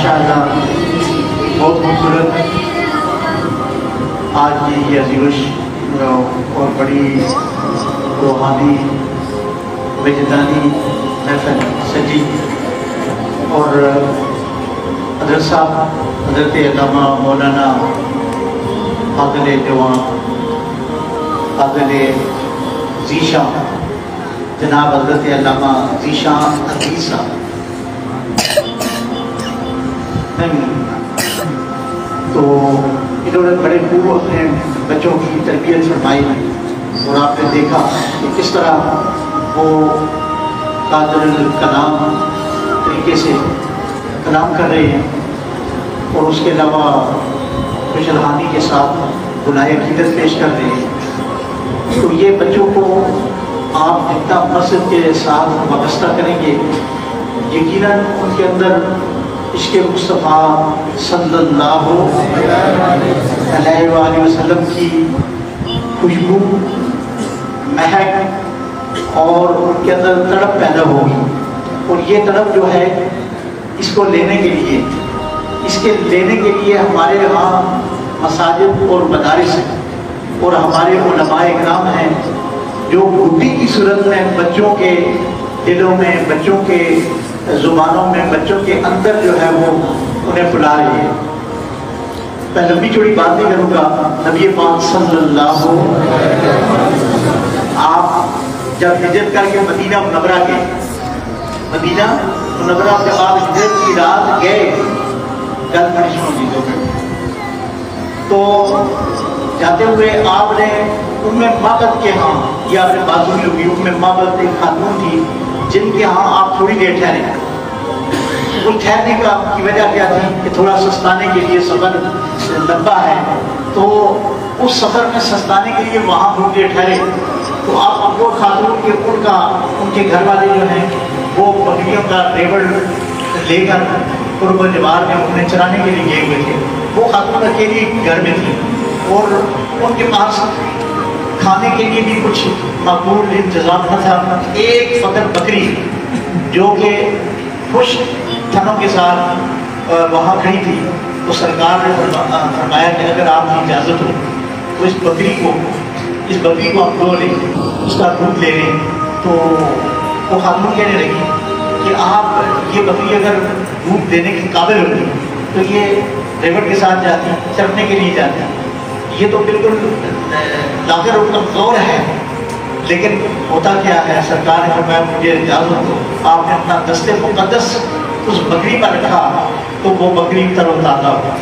माशाअल्लाह बहुत खूबसूरत आज की ये अजीज़ और बड़ी रूहानी वजदानी महफिल सजी और हज़रत साहब हज़रत अल्लामा मौलाना फाज़िल जवान फाज़िल ज़ीशा जनाब हज़रत अल्लामा ज़ीशा अज़ीज़ साहब तो इन्होंने बड़े खूब अपने बच्चों की तरबियत फरमाई और आपने देखा कि किस तरह वो कादिरुल कलाम तरीके से कलाम कर रहे हैं और उसके अलावा खुशहाली के साथ बुनाई अक़ीदत पेश कर रहे हैं। तो ये बच्चों को आप जितना मस्जिद के साथ वाबस्ता करेंगे यकीनन उनके अंदर इश्क़ मुस्तफ़ा सल्लल्लाहु अलैहि वसल्लम की खुशबू महक और उनके अंदर तड़प पैदा होगी और ये तड़प जो है इसको लेने के लिए हमारे यहाँ मसाजिद और मदारिस और हमारे उलमाए इकराम हैं जो बुद्धि की सूरत में बच्चों के दिलों में बच्चों के ज़ुबानों में बच्चों के अंदर जो है वो उन्हें बुला रही है। मैं लंबी चौड़ी बात नहीं करूँगा। नबी पाक सल्लल्लाहु आप जब हिजरत करके मदीना मुनव्वरा जब आप हिजरत की रात गए गल बड़ी सुनो तो जाते हुए आपने उम्मे माबद के यहाँ या आपने बाजू में होगी उम्मे माबद एक खातून थी जिनके यहाँ आप थोड़ी देर ठहरे। उस ठहरने का की वजह क्या थी कि थोड़ा सस्ताने के लिए सफ़र लंबा है तो उस सफ़र में सस्ताने के लिए वहाँ थोड़ी देर ठहरे तो आप वो खातून के उनके घर वाले जो हैं वो बकरियों का टेबल लेकर कुर्ब जवार में उन्हें चराने के लिए गए हुए थे। वो खातून अकेली घर में थी और उनके पास खाने के लिए भी कुछ माकूल इंतज़ाम न था। एक फ़कत बकरी जो कि खुश थनों के साथ वहाँ खड़ी थी तो सरकार ने फरमाया कि अगर आपकी इजाज़त हो तो इस बकरी को आप लो लें उसका दूध ले लें। तो वो खातून कहने लगी कि आप ये बकरी अगर दूध देने के काबिल होती तो ये ड्राइवर के साथ जाती चरने के लिए जाती। ये तो बिल्कुल लाकर और कमज़ोर है लेकिन होता क्या है सरकार ने फरमाया मुझे इजाज़त दो। आपने अपना दस्ते मुक़द्दस उस बकरी पर रखा तो वो बकरी तरोताज़ा हुई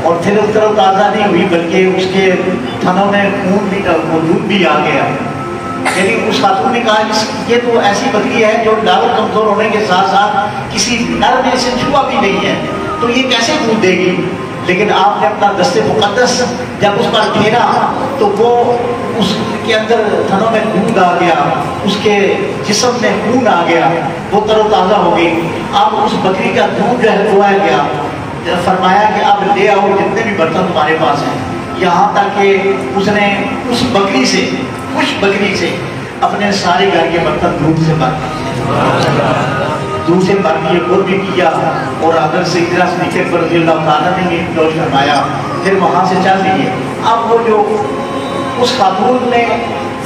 और फिर तरोताज़ा नहीं हुई बल्कि उसके थनों में खून भी दूध भी आ गया। यानी उस खातून ने कहा ये तो ऐसी बकरी है जो लाल कमज़ोर होने के साथ साथ किसी नर में से छुआ भी नहीं है तो ये कैसे दूध देगी। लेकिन आपने अपना दस्ते मुक़द्दस जब उस पर फेरा तो वो उसके अंदर थनों में दूध आ गया उसके जिस्म में खून आ गया वो तरोताज़ा हो गई। अब उस बकरी का दूध जो है दुआया गया फरमाया कि आप ले आओ जितने भी बर्तन तुम्हारे पास हैं। यहाँ तक कि उसने उस बकरी से अपने सारे घर के बर्तन दूध से भर दिए और भी किया और अगर से ने जोश फरमाया फिर वहाँ से चल दिए। अब वो जो उस खातून ने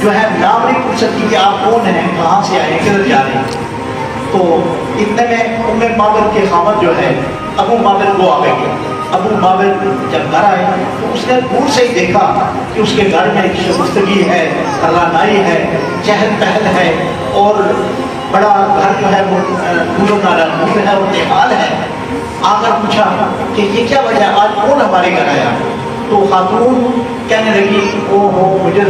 जो है नाम नहीं पूछ सकती कि आप कौन हैं कहाँ से आए किधर जा रहे हैं। तो इतने में उम्मे माबिल के खामद जो है अबू माबिल वो आ गए। अबू माबिल जब घर आए तो उसने दूर से ही देखा कि उसके घर में एक शगुफ्तगी है रानाई है चहल पहल है और बड़ा घर जो है वो नूर है और निहाल है। आकर पूछा कि ये क्या वजह आज कौन हमारे घर आया। तो खातून कहने लगी ओहो मुझे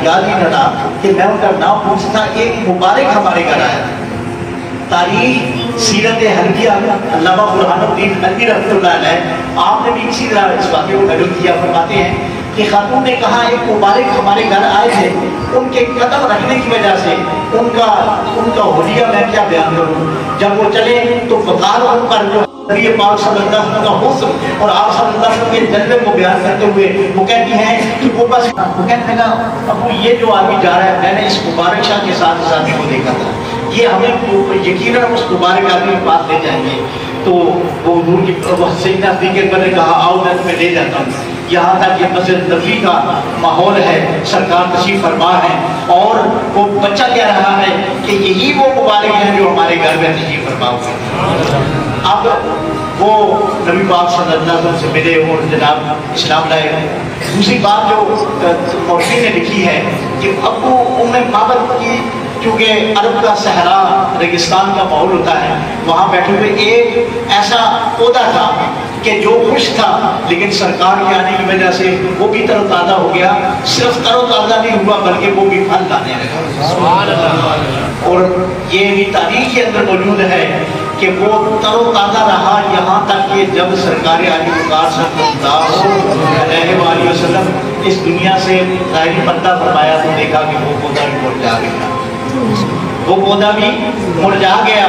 याद ही न रहा कि मैं उनका नाम पूछता एक मुबारक हमारे घर आया। तारीख सीरत हल्किया अल्लामा बुरहानुद्दीन हल्की रहमतुल्लाह अलैह आपने भी इसी तरह इस वाक़े को नक़ल किया। फरमाते हैं कि खातून ने कहा एक मुबारक हमारे घर आए थे उनके कदम रखने की वजह से उनका होलिया मैं क्या बयान करूँ। जब वो चले तो वक़ार पर जो नबी पाक सल्लल्लाहु अलैहि वसल्लम का हुस्न और आप सल्लल्लाहु अलैहि वसल्लम के जलवे को बयान करते हुए वो कहती हैं कि वो कहने लगा अब वो ये जो आदमी जा रहा है मैंने इस मुबारक शाह के साथ को देखा था یہ ہمیں یقیناً اس مبارک آدمی کے پاس لے جائیں گے. تو وہ حضور کی سیدنا صدیق اکبر نے کہا آؤ میں تمہیں لے جاتا ہوں. یہاں تک یہ مسجد نبوی کا ماحول ہے, سرکار تشریف فرما ہے, اور وہ بچہ کہہ رہا ہے کہ یہی وہ مبارک ہیں جو ہمارے گھر میں تشریف فرما ہوئے. اب وہ نبی پاک صلی اللہ علیہ وسلم سے ملے اور جناب اسلام لائے. دوسری بات جو مورخین نے لکھی ہے کہ ابو ام معبد کی, کیونکہ عرب کا صحرا ریگستان کا ماحول ہوتا ہے, وہاں بیٹھے ہوئے ایک ایسا پودا تھا کہ جو خشک تھا, لیکن سرکار کے آنے کی وجہ سے وہ بھی تر و تازہ ہو گیا. صرف تر و تازہ نہیں ہوا بلکہ وہ بھی پھل لانے لگا. اور یہ بھی تاریخ کے اندر موجود ہے کہ وہ تر و تازہ رہا یہاں تک کہ جب سرکار عالی مقام صلی اللہ علیہ وسلم اس دنیا سے ظاہری پردہ فرمایا تو دیکھا کہ وہ پودا بھی مرجھا گیا. وہ پودا بھی مرجھا گیا.